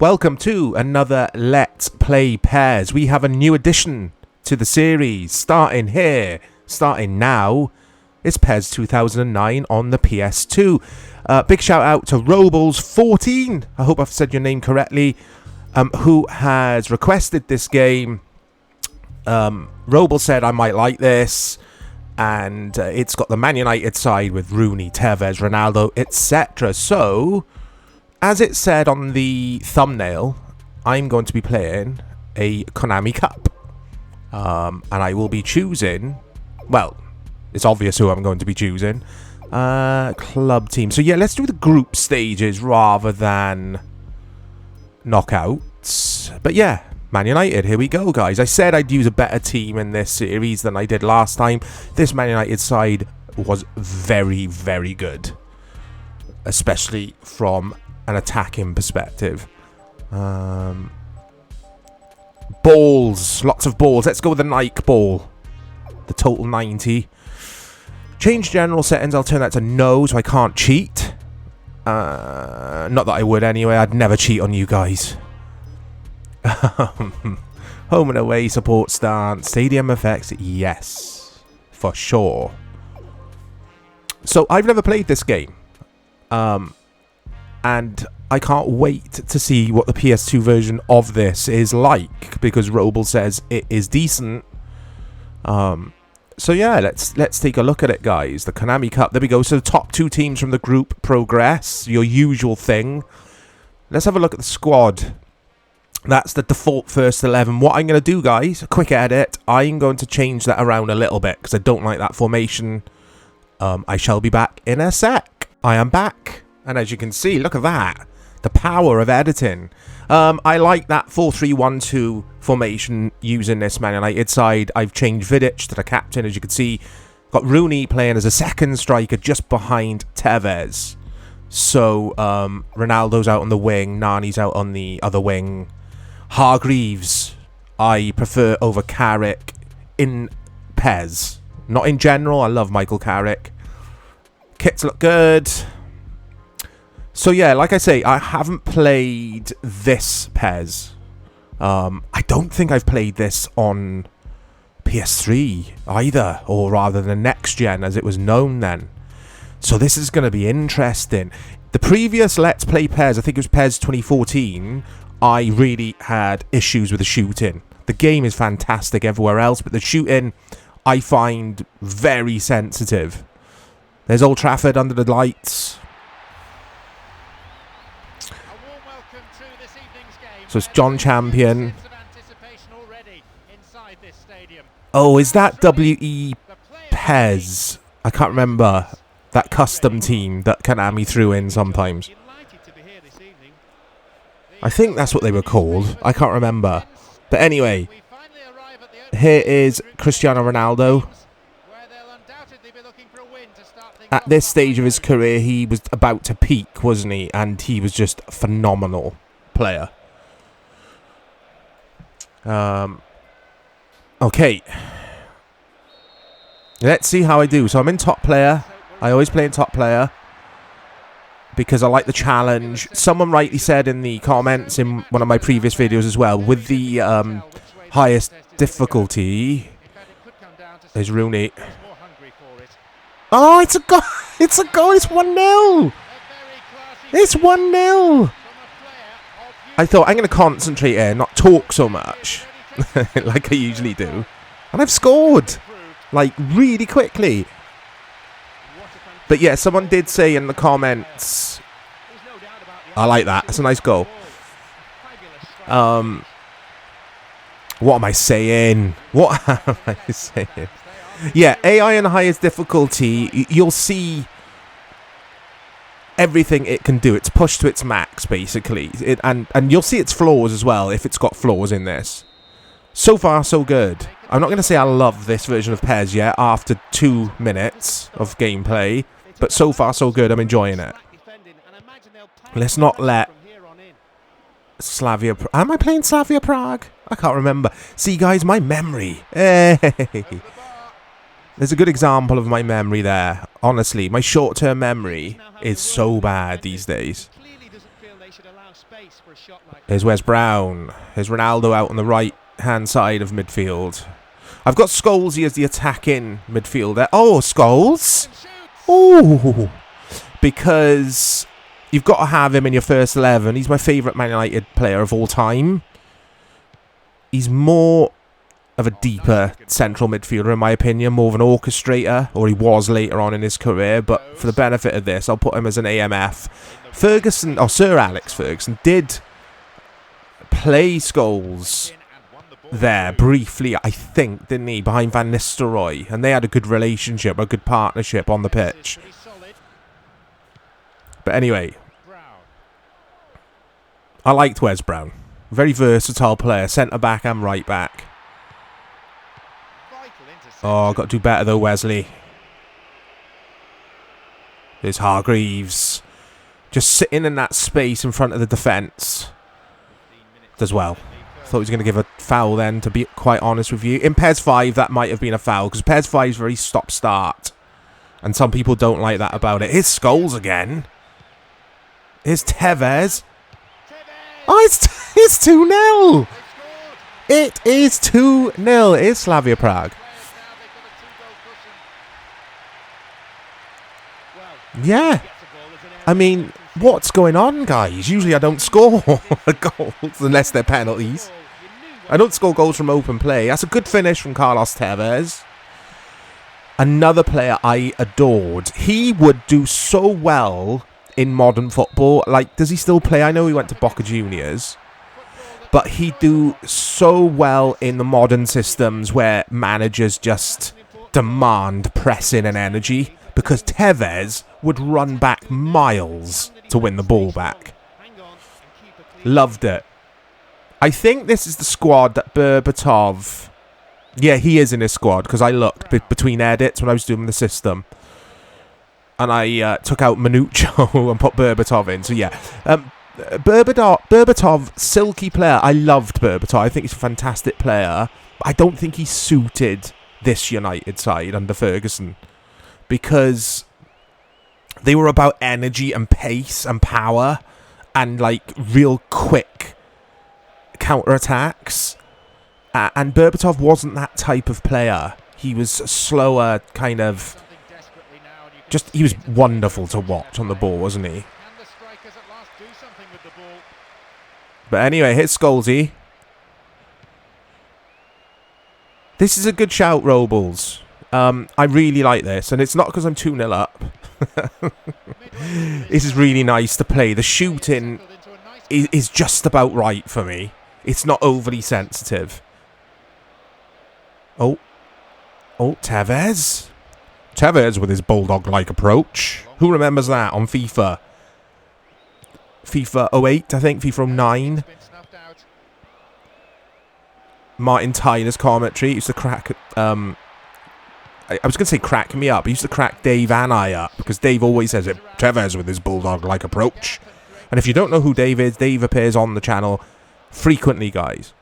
Welcome to another Let's Play PES. We have a new addition to the series, starting now. It's PES 2009 on the PS2. Big shout out to Robles14, I hope I've said your name correctly, who has requested this game. Robles said I might like this, and it's got the Man United side with Rooney, Tevez, Ronaldo, etc. So, as it said on the thumbnail, I'm going to be playing a Konami Cup. And I will be choosing, well, it's obvious who I'm going to be choosing. Club team. So yeah, let's do the group stages rather than knockouts. But yeah, Man United, here we go, guys. I said I'd use a better team in this series than I did last time. This Man United side was very, very good. Especially from an attacking perspective. Balls, lots of balls. Let's go with the Nike ball. The total 90. Change general settings. I'll turn that to no, so I can't cheat. Not that I would anyway. I'd never cheat on you guys. Home and away support stance. Stadium effects. Yes, for sure. So I've never played this game. And I can't wait to see what the PS2 version of this is like, because Roble says it is decent. So yeah, let's take a look at it, guys. The Konami Cup. There we go. So the top two teams from the group progress. Your usual thing. Let's have a look at the squad. That's the default first 11. What I'm going to do, guys, a quick edit. I'm going to change that around a little bit because I don't like that formation. I shall be back in a sec. I am back. And as you can see, look at that. The power of editing. I like that 4-3-1-2 formation using this Man United side. I've changed Vidic to the captain, as you can see. Got Rooney playing as a second striker just behind Tevez. So, Ronaldo's out on the wing. Nani's out on the other wing. Hargreaves, I prefer over Carrick in PES. Not in general. I love Michael Carrick. Kits look good. So yeah, like I say, I haven't played this PES. I don't think I've played this on PS3 either, or rather the next gen as it was known then. So this is going to be interesting. The previous Let's Play PES, I think it was PES 2014, I really had issues with the shooting. The game is fantastic everywhere else, but the shooting I find very sensitive. There's Old Trafford under the lights. So it's John Champion. Oh, is that WE PES? I can't remember. That custom team that Konami threw in sometimes. I think that's what they were called. I can't remember. But anyway, here is Cristiano Ronaldo. At this stage of his career, he was about to peak, wasn't he? And he was just a phenomenal player. Okay. Let's see how I do. So I'm in top player. I always play in top player because I like the challenge. Someone rightly said in the comments in one of my previous videos as well, with the highest difficulty. There's Rooney. Oh, it's a goal. It's a goal. It's 1-0. It's 1-0. I thought I'm going to concentrate here, not talk so much like I usually do. And I've scored, like, really quickly. But yeah, someone did say in the comments, I like that. It's a nice goal. What am I saying? What am I saying? Yeah, AI in the highest difficulty, you'll see everything it can do. It's pushed to its max, basically. And you'll see its flaws as well, if it's got flaws in this. So far, so good. I'm not going to say I love this version of PES yet after 2 minutes of gameplay. But so far, so good. I'm enjoying it. Let's not let Slavia... Am I playing Slavia Prague? I can't remember. See, guys, my memory. Hey. There's a good example of my memory there. Honestly, my short-term memory is so bad these days. Here's Wes Brown. Here's Ronaldo out on the right-hand side of midfield. I've got Scholes as the attacking midfielder. Oh, Scholes! Oh! Because you've got to have him in your first 11. He's my favourite Man United player of all time. He's more of a deeper central midfielder, in my opinion, more of an orchestrator, or he was later on in his career, but for the benefit of this, I'll put him as an AMF. Ferguson, or Sir Alex Ferguson, did play Scholes there briefly, I think, didn't he, behind Van Nistelrooy, and they had a good relationship, a good partnership on the pitch. But anyway, I liked Wes Brown. Very versatile player, centre-back and right-back. Oh, got to do better though, Wesley. There's Hargreaves. Just sitting in that space in front of the defence. Does well. Thought he was going to give a foul then, to be quite honest with you. In PES 5, that might have been a foul, because PES 5 is very stop-start. And some people don't like that about it. Here's Scholes again. Here's Tevez. Oh, it's 2-0. It is 2-0. It is Slavia Prague. Yeah. I mean, what's going on, guys? Usually I don't score goals unless they're penalties. I don't score goals from open play. That's a good finish from Carlos Tevez. Another player I adored. He would do so well in modern football. Like, does he still play? I know he went to Boca Juniors. But he'd do so well in the modern systems where managers just demand pressing and energy. Because Tevez would run back miles to win the ball back. Loved it. I think this is the squad that Berbatov... Yeah, he is in his squad, because I looked between edits when I was doing the system. And I took out Manuccio and put Berbatov in. So yeah, Berbatov, silky player. I loved Berbatov. I think he's a fantastic player. But I don't think he suited this United side under Ferguson. Because they were about energy and pace and power and like real quick counter-attacks. And Berbatov wasn't that type of player. He was slower, kind of... Just, he was wonderful to watch on the ball, wasn't he? But anyway, hit Scholesy. This is a good shout, Robles. I really like this, and it's not because I'm 2-0 up. This is really nice to play. The shooting is just about right for me. It's not overly sensitive. Oh, Tevez. Tevez with his bulldog-like approach. Who remembers that on FIFA? FIFA 08, I think. FIFA 09. Martin Tyler's commentary used to crack... I was going to say crack me up. He used to crack Dave and I up, because Dave always says it. Tevez with his bulldog-like approach. And if you don't know who Dave is, Dave appears on the channel frequently, guys.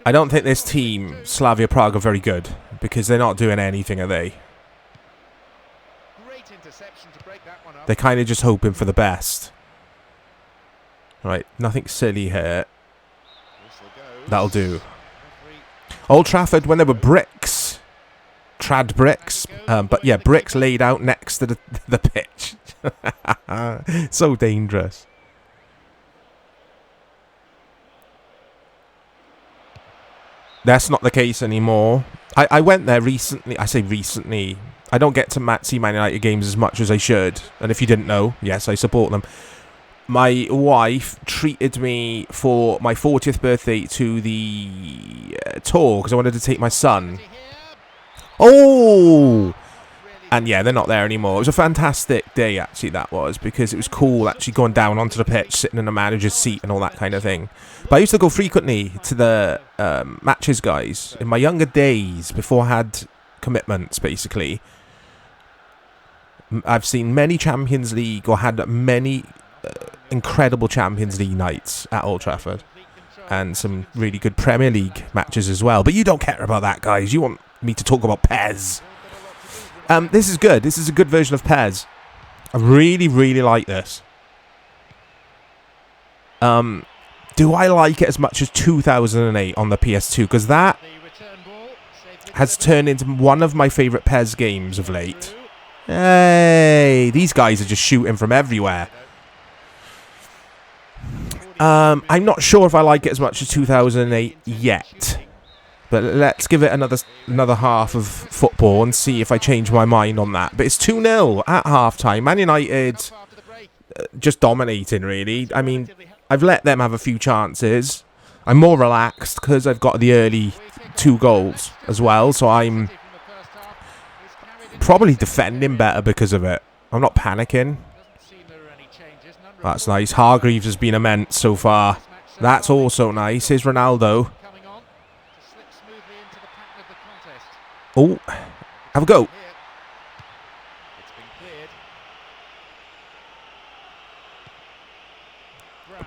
I don't think this team, Slavia Prague, are very good, because they're not doing anything, are they? They're kind of just hoping for the best. Right, nothing silly here. That'll do. Old Trafford, when there were bricks. Trad bricks. But yeah, bricks laid out next to the pitch. So dangerous. That's not the case anymore. I went there recently. I say recently. I don't get to see Man United games as much as I should. And if you didn't know, yes, I support them. My wife treated me for my 40th birthday to the tour, because I wanted to take my son. Oh! And yeah, they're not there anymore. It was a fantastic day, actually, that was, because it was cool actually going down onto the pitch, sitting in the manager's seat and all that kind of thing. But I used to go frequently to the matches, guys, in my younger days, before I had commitments, basically. I've seen many Champions League, or had many... incredible Champions League nights at Old Trafford, and some really good Premier League matches as well. But you don't care about that, guys. You want me to talk about PES. This is good. This is a good version of PES. I really, really like this. Do I like it as much as 2008 on the PS2? Because that has turned into one of my favourite PES games of late. Hey, these guys are just shooting from everywhere. I'm not sure if I like it as much as 2008 yet. But let's give it another half of football and see if I change my mind on that. But it's 2-0 at half-time. Man United just dominating, really. I mean, I've let them have a few chances. I'm more relaxed because I've got the early 2 goals as well. So I'm probably defending better because of it. I'm not panicking. That's nice. Hargreaves has been immense so far. That's also nice. Here's Ronaldo. Oh, have a go.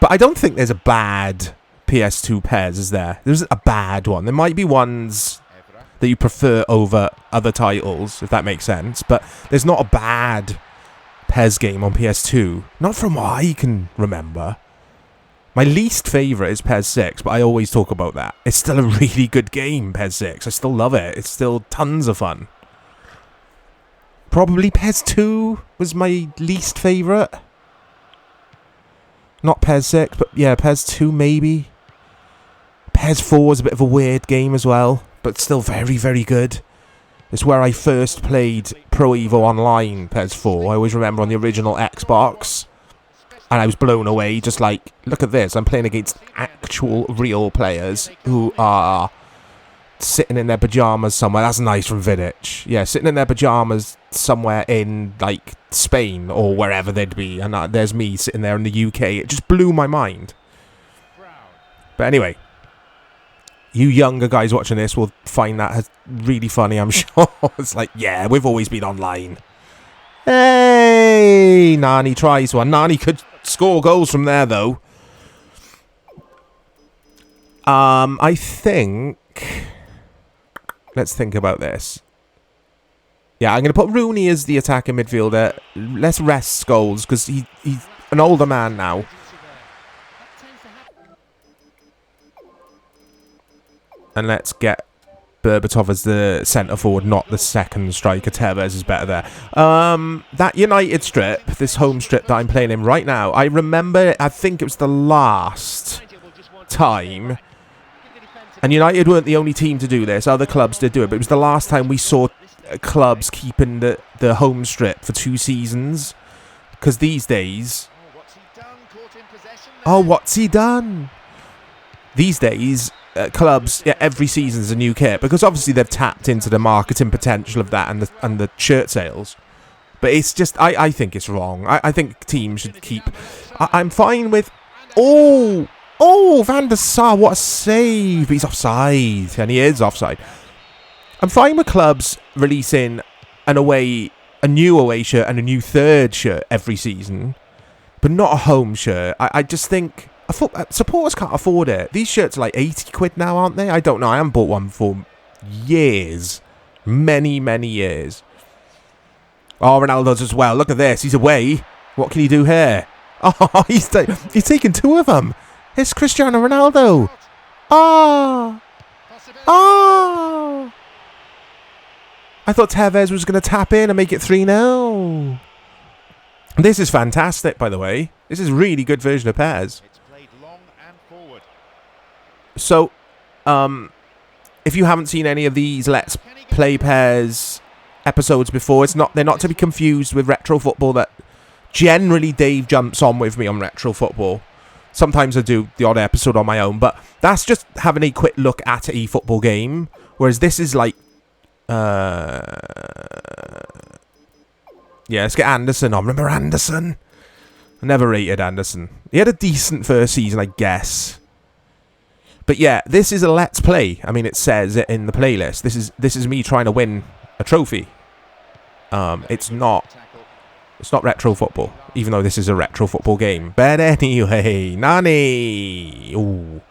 But I don't think there's a bad PS2 PES, is there? There's a bad one. There might be ones that you prefer over other titles, if that makes sense. But there's not a bad PES game on PS2. Not from what I can remember. My least favourite is PES 6, but I always talk about that. It's still a really good game, PES 6. I still love it. It's still tons of fun. Probably PES 2 was my least favourite. Not PES 6, but yeah, PES 2 maybe. PES 4 was a bit of a weird game as well, but still very, very good. It's where I first played Pro Evo Online, PES 4. I always remember on the original Xbox. And I was blown away, just like, look at this. I'm playing against actual real players who are sitting in their pyjamas somewhere. That's nice from Vidic. Yeah, sitting in their pyjamas somewhere in, like, Spain or wherever they'd be. And there's me sitting there in the UK. It just blew my mind. But anyway, you younger guys watching this will find that really funny, I'm sure. It's like, yeah, we've always been online. Hey, Nani tries one. Nani could score goals from there, though. I think... Let's think about this. Yeah, I'm going to put Rooney as the attacking midfielder. Let's rest Scholes, because he's an older man now. And let's get Berbatov as the centre forward, not the second striker. Tevez is better there. That United strip, this home strip that I'm playing in right now, I remember, I think it was the last time, and United weren't the only team to do this, other clubs did do it, but it was the last time we saw clubs keeping the home strip for 2 seasons, because these days... Oh, what's he done? These days... clubs, yeah, every season's a new kit, because obviously they've tapped into the marketing potential of that and the shirt sales. But it's just, I think it's wrong. I think teams should keep... I'm fine with... Oh, Van der Sar, what a save. He's offside, and he is offside. I'm fine with clubs releasing a new away shirt and a new third shirt every season, but not a home shirt. I just think... supporters can't afford it. These shirts are like 80 quid now, aren't they? I don't know. I haven't bought one for years. Many, many years. Oh, Ronaldo's as well. Look at this. He's away. What can he do here? Oh, he's taken 2 of them. It's Cristiano Ronaldo. Oh. Oh. I thought Tevez was going to tap in and make it 3-0. This is fantastic, by the way. This is a really good version of PES. So, if you haven't seen any of these Let's Play PES episodes before, they're not to be confused with Retro Football that generally Dave jumps on with me on Retro Football. Sometimes I do the odd episode on my own, but that's just having a quick look at an eFootball game, whereas this is like... yeah, let's get Anderson on. Remember Anderson? I never rated Anderson. He had a decent first season, I guess. But yeah, this is a Let's Play. I mean, it says it in the playlist. This is me trying to win a trophy. It's not Retro Football, even though this is a Retro Football game. But anyway, Nani. Ooh.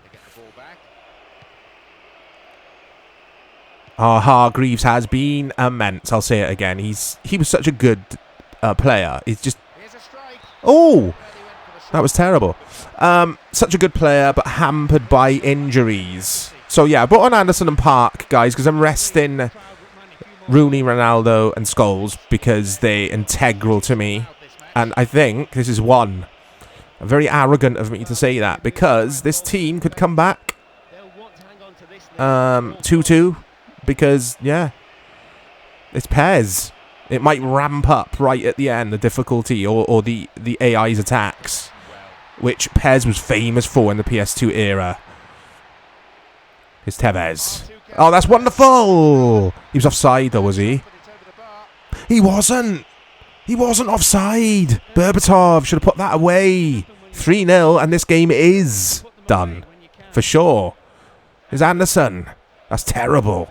Oh, Hargreaves has been immense. I'll say it again. He was such a good player. He's just... Oh! That was terrible. Such a good player, but hampered by injuries. So, yeah, I brought on Anderson and Park, guys, because I'm resting Rooney, Ronaldo, and Scholes because they're integral to me. And I think this is one. Very arrogant of me to say that, because this team could come back 2-2. Because, yeah, it's PES. It might ramp up right at the end, the difficulty or the AI's attacks, which PES was famous for in the PS2 era. It's Tevez. Oh, that's wonderful! He was offside, though, was he? He wasn't! He wasn't offside! Berbatov should have put that away. 3-0, and this game is done. For sure. It's Anderson. That's terrible.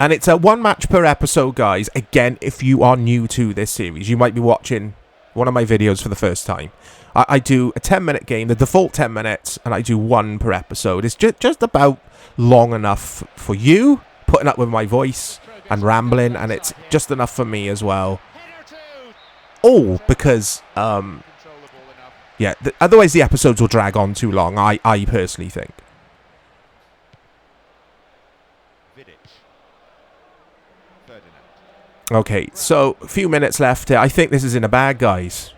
And it's a one match per episode, guys. Again, if you are new to this series, you might be watching one of my videos for the first time. I do a 10-minute game, the default 10 minutes, and I do one per episode. It's just about long enough for you, putting up with my voice and rambling, and it's just enough for me as well. Oh, because, yeah, otherwise the episodes will drag on too long, I personally think. Okay, so a few minutes left here. I think this is in a bag, guys.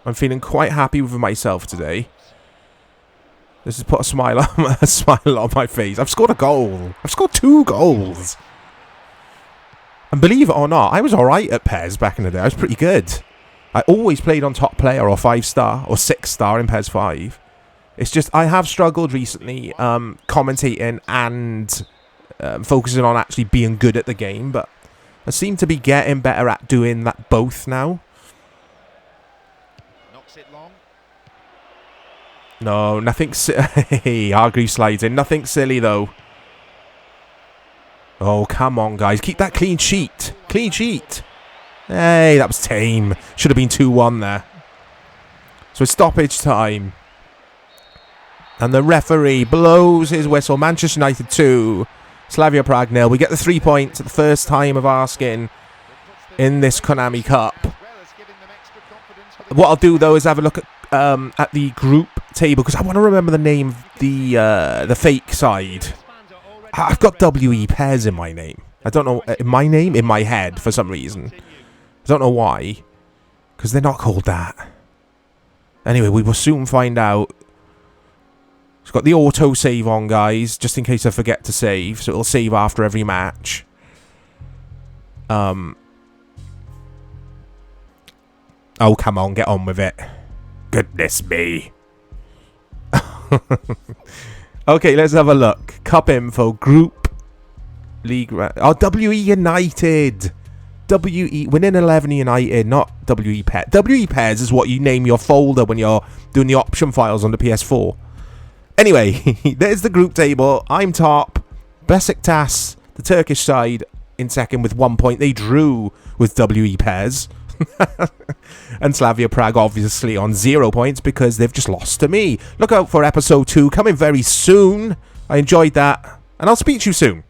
I'm feeling quite happy with myself today. This has put a smile on my face. I've scored a goal. I've scored 2 goals. And believe it or not, I was alright at PES back in the day. I was pretty good. I always played on top player or 5-star or 6-star in PES 5. It's just I have struggled recently commentating and focusing on actually being good at the game, but I seem to be getting better at doing that both now. Knocks it long. No, nothing hey, Hargreaves slides in. Nothing silly, though. Oh, come on, guys. Keep that clean sheet. Clean sheet. Hey, that was tame. Should have been 2-1 there. So it's stoppage time. And the referee blows his whistle. Manchester United 2. Slavia Prague 0. We get the 3 points at the first time of our skin in this Konami Cup. What I'll do, though, is have a look at the group table, because I want to remember the name of the fake side. I've got WE PES in my name. I don't know, my name in my head for some reason. I don't know why, because they're not called that. Anyway, we will soon find out. It's got the auto save on, guys, just in case I forget to save, so it'll save after every match. Oh, come on, get on with it. Goodness me. Okay, let's have a look. Cup info, group, league. Oh, WE United. Winning 11 United, not WE PES. WE PES is what you name your folder when you're doing the option files on the PS4. Anyway, there's the group table. I'm top. Besiktas, the Turkish side, in second with 1 point. They drew with WE PES. And Slavia Prague, obviously, on 0 points because they've just lost to me. Look out for episode 2 coming very soon. I enjoyed that. And I'll speak to you soon.